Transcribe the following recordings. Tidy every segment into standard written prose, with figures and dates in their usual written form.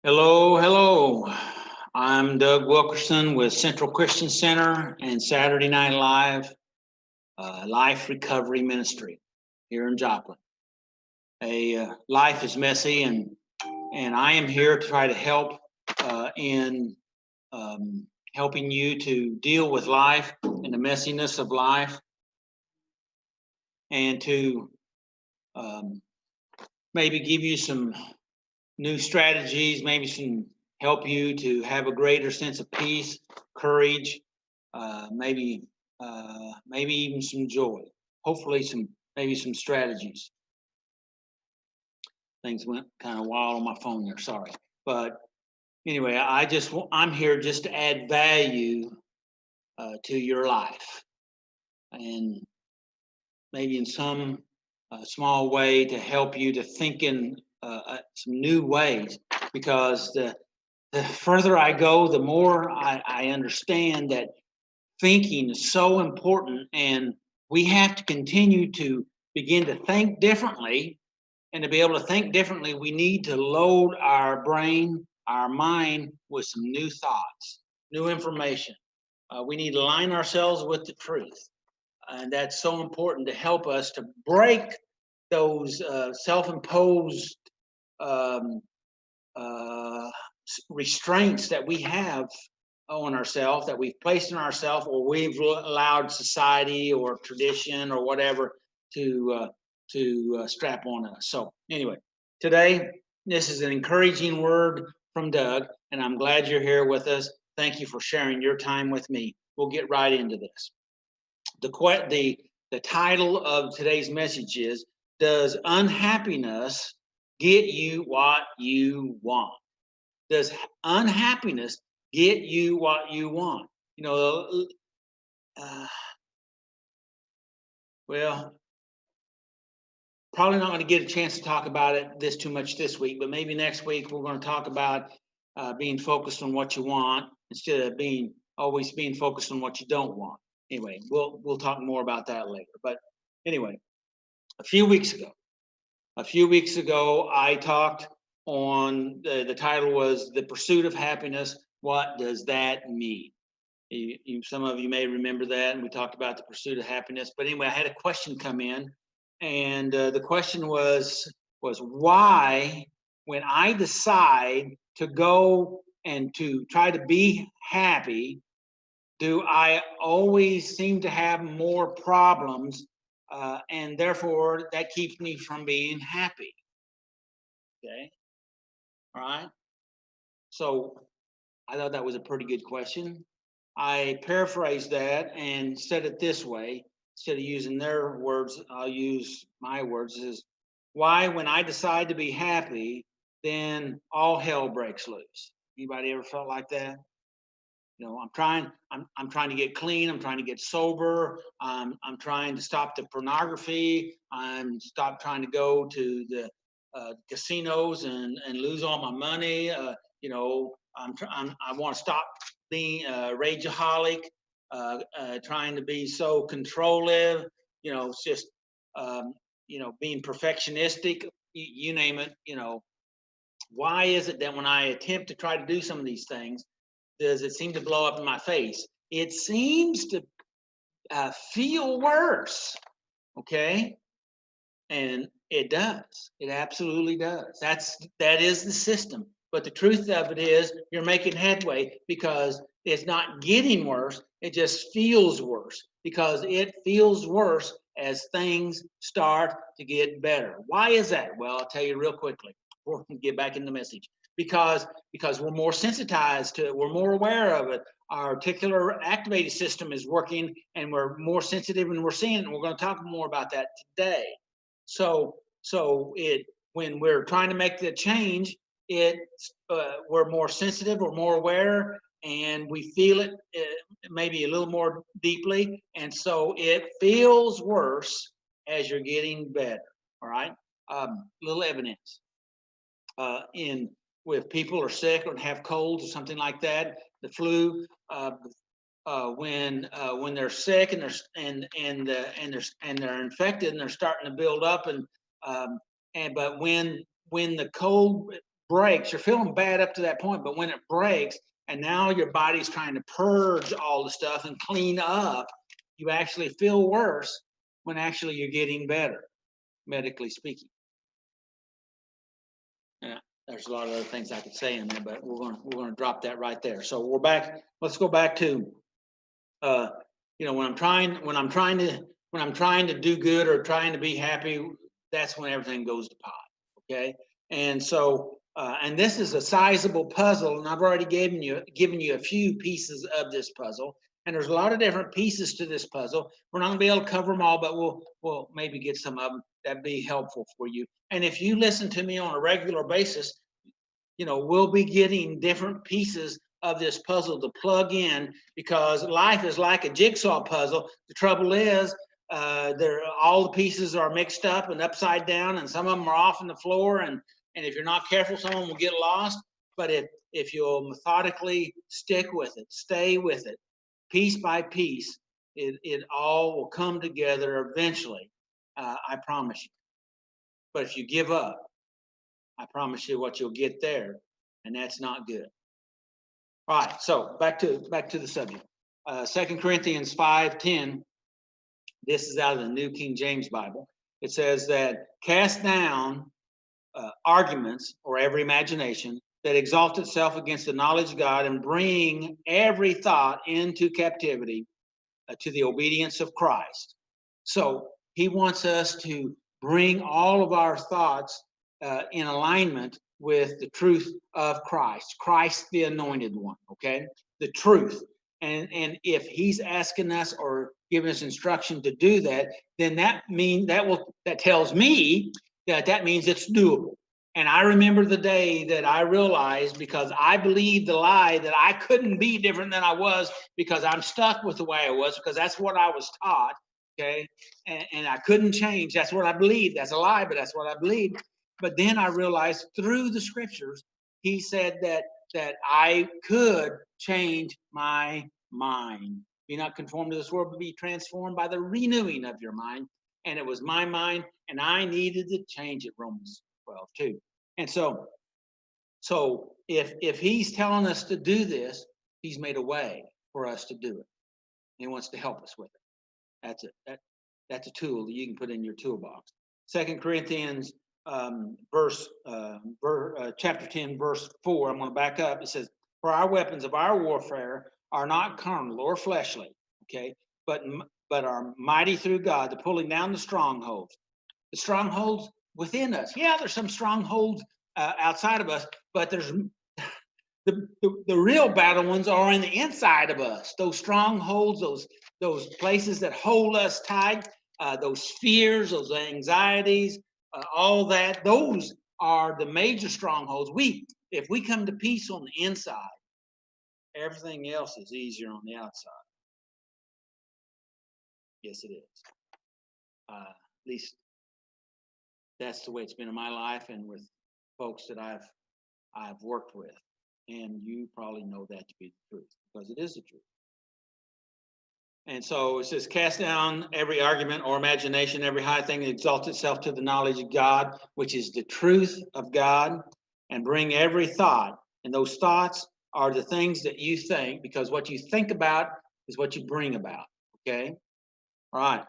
Hello, hello. I'm Doug Wilkerson with Central Christian Center and Saturday Night Live Life Recovery Ministry here in Joplin. Life is messy, and I am here to try to help in helping you to deal with life and the messiness of life, and to maybe give you some new strategies, maybe some help you to have a greater sense of peace, courage, maybe even some joy. Hopefully, maybe some strategies. Things went kind of wild on my phone there. Sorry, but anyway, I'm here just to add value to your life, and maybe in some small way to help you to think in some new ways, because the further I go, the more I understand that thinking is so important, and we have to continue to begin to think differently. And to be able to think differently, we need to load our brain, our mind, with some new thoughts, new information. We need to align ourselves with the truth. And that's so important to help us to break those self-imposed um, uh, restraints that we have on ourselves, that we've placed in ourselves, or we've allowed society or tradition or whatever to strap on us. So anyway, today this is an encouraging word from Doug, and I'm glad you're here with us. Thank you for sharing your time with me. We'll get right into this. The title of today's message is, does unhappiness get you what you want? Does unhappiness get you what you want? Well, probably not going to get a chance to talk about it too much this week, but maybe next week we're going to talk about being focused on what you want instead of always being focused on what you don't want. Anyway, we'll talk more about that later. But anyway, a few weeks ago, I talked on the title was The Pursuit of Happiness. What does that mean? Some of you may remember that, and we talked about the pursuit of happiness. But anyway, I had a question come in, and the question was why, when I decide to go and to try to be happy, do I always seem to have more problems, and therefore that keeps me from being happy? Okay, all right. So I thought that was a pretty good question. I paraphrased that and said it this way. Instead of using their words, I'll use my words. Is why, when I decide to be happy, then all hell breaks loose. Anybody ever felt like that? I'm trying to get clean. I'm trying to get sober. I'm trying to stop the pornography. I'm stop trying to go to the casinos and lose all my money. I want to stop being a rageaholic, trying to be so controlling. It's just being perfectionistic. You name it. Why is it that when I attempt to try to do some of these things, does it seem to blow up in my face? It seems to feel worse. Okay, and it does. It absolutely does. That is the system. But the truth of it is, you're making headway, because it's not getting worse. It just feels worse, because it feels worse as things start to get better. Why is that? Well, I'll tell you real quickly before we get back in the message. Because we're more sensitized to it, we're more aware of it. Our reticular activated system is working, and we're more sensitive, and we're seeing it. And we're going to talk more about that today. So when we're trying to make the change, we're more sensitive, we're more aware, and we feel it maybe a little more deeply, and so it feels worse as you're getting better. All right, little evidence with people are sick or have colds or something like that, the flu. When they're sick and they're infected and they're starting to build up, but when the cold breaks, you're feeling bad up to that point, but when it breaks and now your body's trying to purge all the stuff and clean up, you actually feel worse when actually you're getting better, medically speaking. Yeah, there's a lot of other things I could say in there, but we're gonna drop that right there. So we're back. Let's go back to when I'm trying to do good or trying to be happy, that's when everything goes to pot. Okay, and so and this is a sizable puzzle, and I've already given you a few pieces of this puzzle, and there's a lot of different pieces to this puzzle. We're not gonna be able to cover them all, but we'll maybe get some of them that'd be helpful for you. And if you listen to me on a regular basis, we'll be getting different pieces of this puzzle to plug in, because life is like a jigsaw puzzle. The trouble is, all the pieces are mixed up and upside down, and some of them are off on the floor. And if you're not careful, some of them will get lost. But if you'll methodically stick with it, stay with it, piece by piece, it all will come together eventually. I promise you. But if you give up, I promise you what you'll get there, and that's not good. All right, so back to the subject. 2 Corinthians 5:10. This is out of the New King James Bible. It says that cast down arguments or every imagination that exalts itself against the knowledge of God, and bring every thought into captivity to the obedience of Christ. So he wants us to bring all of our thoughts in alignment with the truth of Christ the anointed one, okay? The truth. And if he's asking us or giving us instruction to do that, then that tells me that means it's doable. And I remember the day that I realized, because I believed the lie that I couldn't be different than I was because I'm stuck with the way I was, because that's what I was taught, okay? And I couldn't change. That's what I believed. That's a lie, but that's what I believed. But then I realized through the scriptures, he said that I could change my mind. Be not conformed to this world, but be transformed by the renewing of your mind. And it was my mind, and I needed to change it, Romans 12:2. And so if he's telling us to do this, he's made a way for us to do it. He wants to help us with it. That's it. That's a tool that you can put in your toolbox. 2 Corinthians chapter 10, verse 4. I'm going to back up. It says, "For our weapons of our warfare are not carnal or fleshly, okay, but are mighty through God to pulling down the strongholds." The strongholds within us. Yeah, there's some strongholds outside of us, but there's the real battle ones are in the inside of us. Those strongholds, those places that hold us tight, those fears, those anxieties, all that. Those are the major strongholds. If we come to peace on the inside, everything else is easier on the outside. Yes, it is. At least that's the way it's been in my life and with folks that I've worked with. And you probably know that to be the truth, because it is the truth. And so it says, cast down every argument or imagination, every high thing that exalts itself to the knowledge of God, which is the truth of God, and bring every thought. And those thoughts are the things that you think, because what you think about is what you bring about. Okay? All right.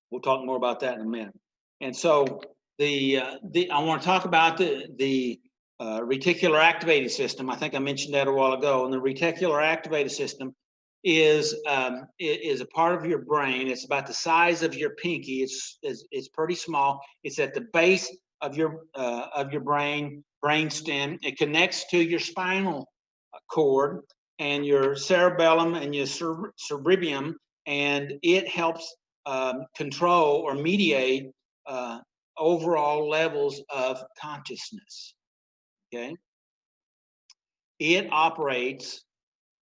We'll talk more about that in a minute. And so I want to talk about the reticular activating system. I think I mentioned that a while ago. And the reticular activating system is a part of your brain. It's about the size of your pinky. It's pretty small. It's at the base of your brain stem. It connects to your spinal cord and your cerebellum and your cerebrium, and it helps control or mediate overall levels of consciousness. Okay, it operates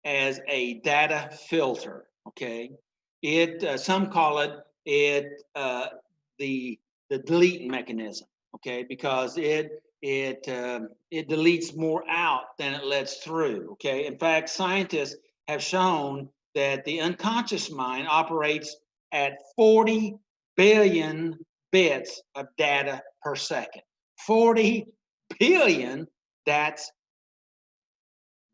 as a data filter. Okay, some call it the delete mechanism. Okay, because it deletes more out than it lets through. Okay, in fact, scientists have shown that the unconscious mind operates at 40 billion bits of data per second. 40 billion, that's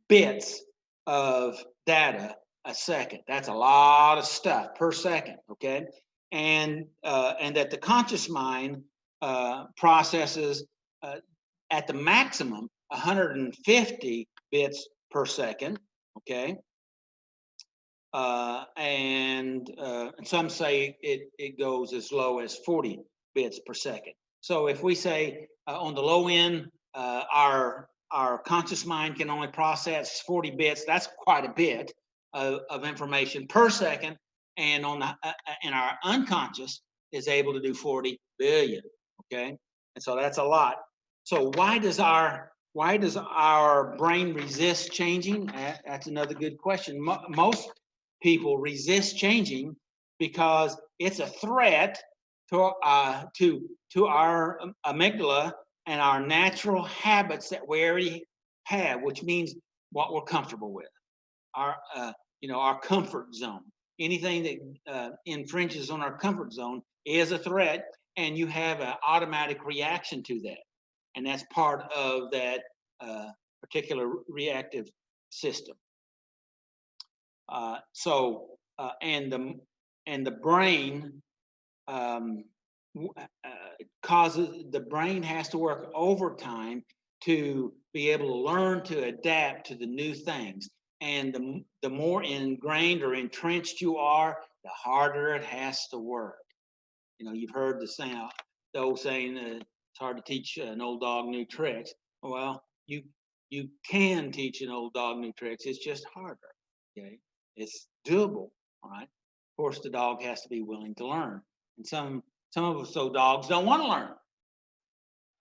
bits of data a second. That's a lot of stuff per second, okay? And that the conscious mind processes at the maximum 150 bits per second, okay? And some say it goes as low as 40 bits per second. So if we say on the low end, our conscious mind can only process 40 bits, that's quite a bit of information per second, and on the and our unconscious is able to do 40 billion. Okay, and so that's a lot. So why does our brain resist changing? That's another good question. Most people resist changing because it's a threat to our amygdala and our natural habits that we already have, which means what we're comfortable with, our our comfort zone. Anything that infringes on our comfort zone is a threat, and you have an automatic reaction to that, and that's part of that particular reactive system. And the brain causes the brain has to work overtime to be able to learn to adapt to the new things. And the more ingrained or entrenched you are, the harder it has to work. You've heard the old saying, it's hard to teach an old dog new tricks. Well, you can teach an old dog new tricks. It's just harder. Okay, it's doable. All right. Of course, the dog has to be willing to learn, and some of us dogs don't want to learn.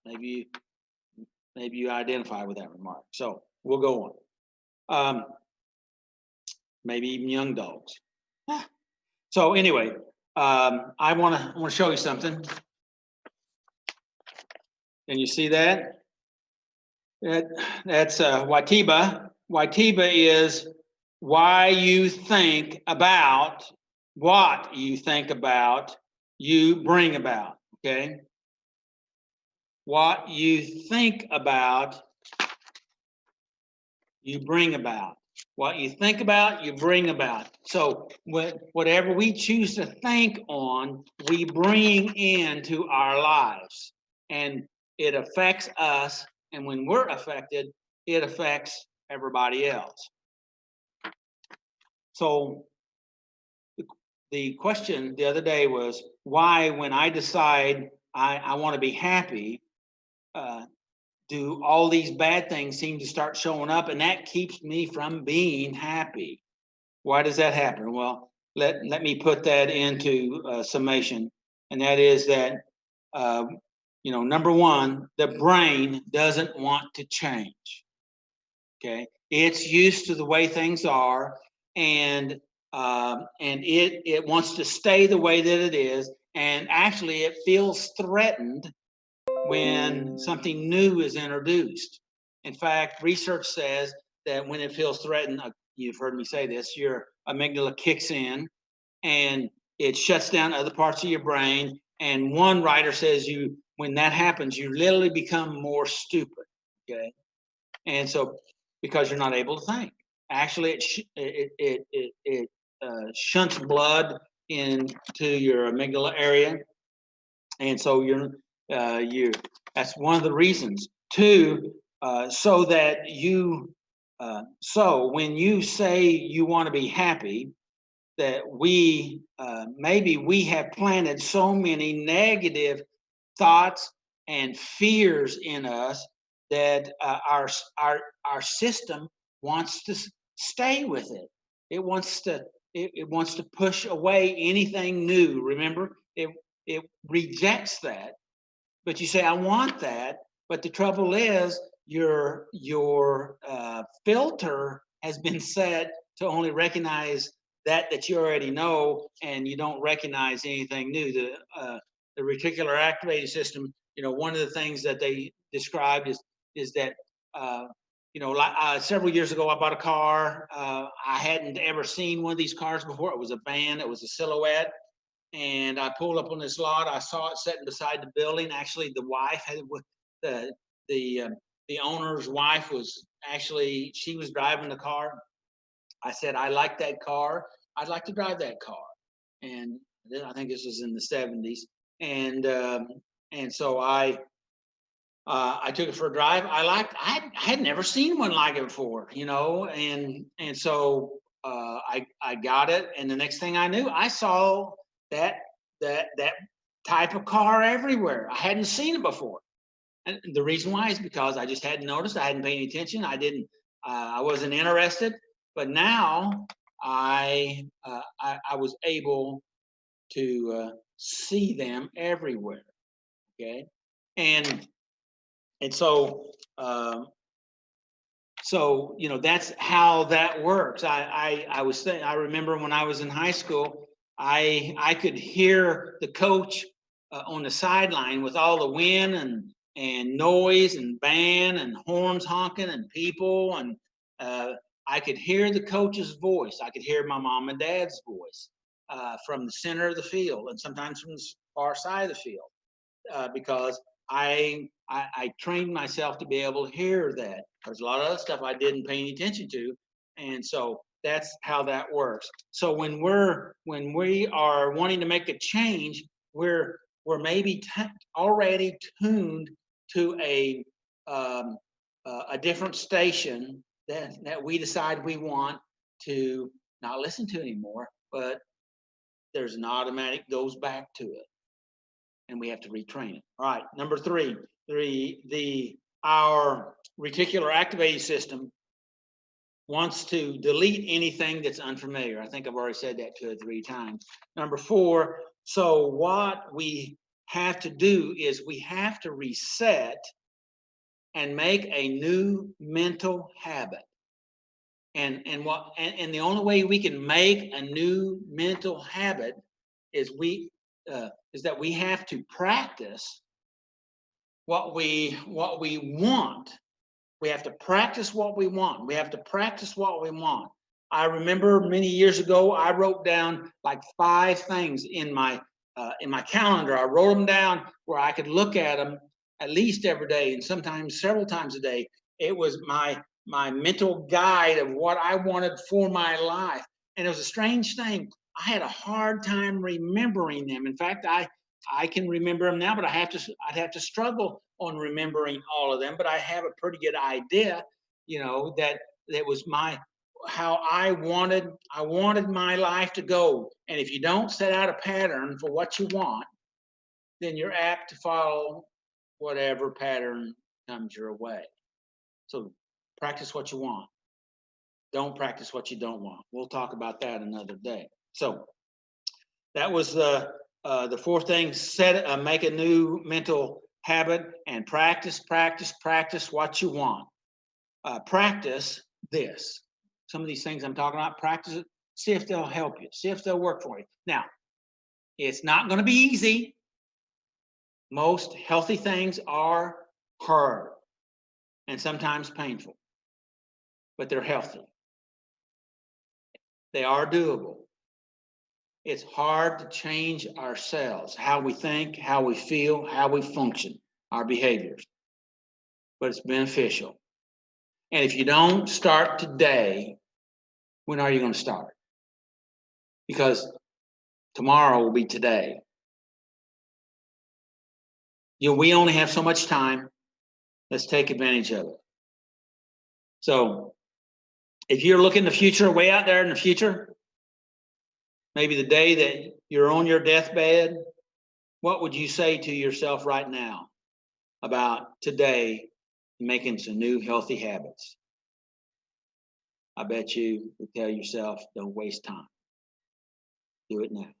Maybe you identify with that remark. So we'll go on. Maybe even young dogs. So anyway, I want to show you something. Can you see that? That's Watiba. Watiba is why you think about what you think about, you bring about. Okay? What you think about, you bring about. What you think about, you bring about. So whatever we choose to think on, we bring into our lives. And it affects us. And when we're affected, it affects everybody else. So the question the other day was, why, when I decide I want to be happy, do all these bad things seem to start showing up, and that keeps me from being happy? Why does that happen? Well, let me put that into summation, and that is that number one, the brain doesn't want to change. Okay, it's used to the way things are, and it wants to stay the way that it is, and actually it feels threatened when something new is introduced. In fact, research says that when it feels threatened, you've heard me say this, your amygdala kicks in and it shuts down other parts of your brain. And one writer says when that happens, you literally become more stupid. Okay, and so because you're not able to think, actually it shunts blood into your amygdala area, and so that's one of the reasons. Two, so that so when you say you want to be happy, that maybe we have planted so many negative thoughts and fears in us that our system wants to stay with it. It wants to push away anything new. Remember, it rejects that. But you say, I want that. But the trouble is, your filter has been set to only recognize that you already know, and you don't recognize anything new. The reticular activating system, one of the things that they described is that several years ago I bought a car. I hadn't ever seen one of these cars before. It was a van. It was a Silhouette. And I pulled up on this lot. I saw it sitting beside the building. Actually, the wife had the owner's wife was actually, she was driving the car. I said, I like that car. I'd like to drive that car. And I think this was in the 70s. And so I took it for a drive. I had never seen one like it before, and so I got it, and the next thing I knew, I saw that that type of car everywhere. I hadn't seen it before, and the reason why is because I just hadn't noticed. I hadn't paid any attention. I wasn't interested. But now I was able to see them everywhere. Okay, and so that's how that works. I remember when I was in high school, I could hear the coach on the sideline with all the wind and noise and band and horns honking and people, and I could hear the coach's voice. I could hear my mom and dad's voice from the center of the field, and sometimes from the far side of the field, because I trained myself to be able to hear that. There's a lot of other stuff I didn't pay any attention to, and so that's how that works. So when we are wanting to make a change, we're maybe already tuned to a different station that we decide we want to not listen to anymore, but there's an automatic goes back to it, and we have to retrain it. All right, number three, our reticular activating system wants to delete anything that's unfamiliar. I think I've already said that 2 or 3 times. Number 4, so what we have to do is we have to reset and make a new mental habit. And the only way we can make a new mental habit is that we have to practice what we want. We have to practice what we want. We have to practice what we want. I remember many years ago, I wrote down like 5 things in my calendar. I wrote them down where I could look at them at least every day, and sometimes several times a day. It was my mental guide of what I wanted for my life. And it was a strange thing. I had a hard time remembering them. In fact, I can remember them now, but I'd have to struggle on remembering all of them. But I have a pretty good idea, that was how I wanted my life to go. And if you don't set out a pattern for what you want, then you're apt to follow whatever pattern comes your way. So practice what you want. Don't practice what you don't want. We'll talk about that another day. So that was the 4th thing. Make a new mental habit and practice what you want. Practice this. Some of these things I'm talking about, practice it. See if they'll help you. See if they'll work for you. Now, it's not going to be easy. Most healthy things are hard and sometimes painful, but they're healthy. They are doable. It's hard to change ourselves, how we think, how we feel, how we function, our behaviors, but it's beneficial. And if you don't start today, when are you going to start? Because tomorrow will be today. We only have so much time. Let's take advantage of it. So if you're looking the future, way out there in the future, maybe the day that you're on your deathbed, what would you say to yourself right now about today making some new healthy habits? I bet you would tell yourself, don't waste time. Do it now.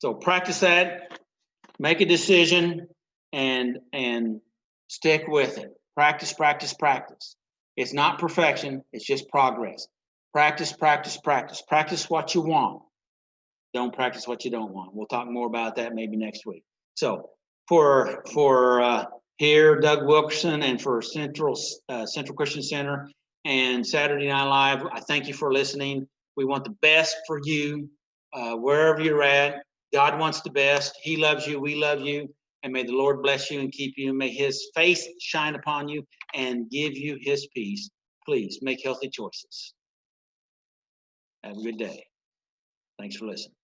So practice that, make a decision, and stick with it. Practice. It's not perfection, it's just progress. Practice. Practice what you want. Don't practice what you don't want. We'll talk more about that maybe next week. So for here, Doug Wilkerson, and for Central Christian Center and Saturday Night Live, I thank you for listening. We want the best for you wherever you're at. God wants the best. He loves you. We love you. And may the Lord bless you and keep you. May his face shine upon you and give you his peace. Please make healthy choices. Have a good day. Thanks for listening.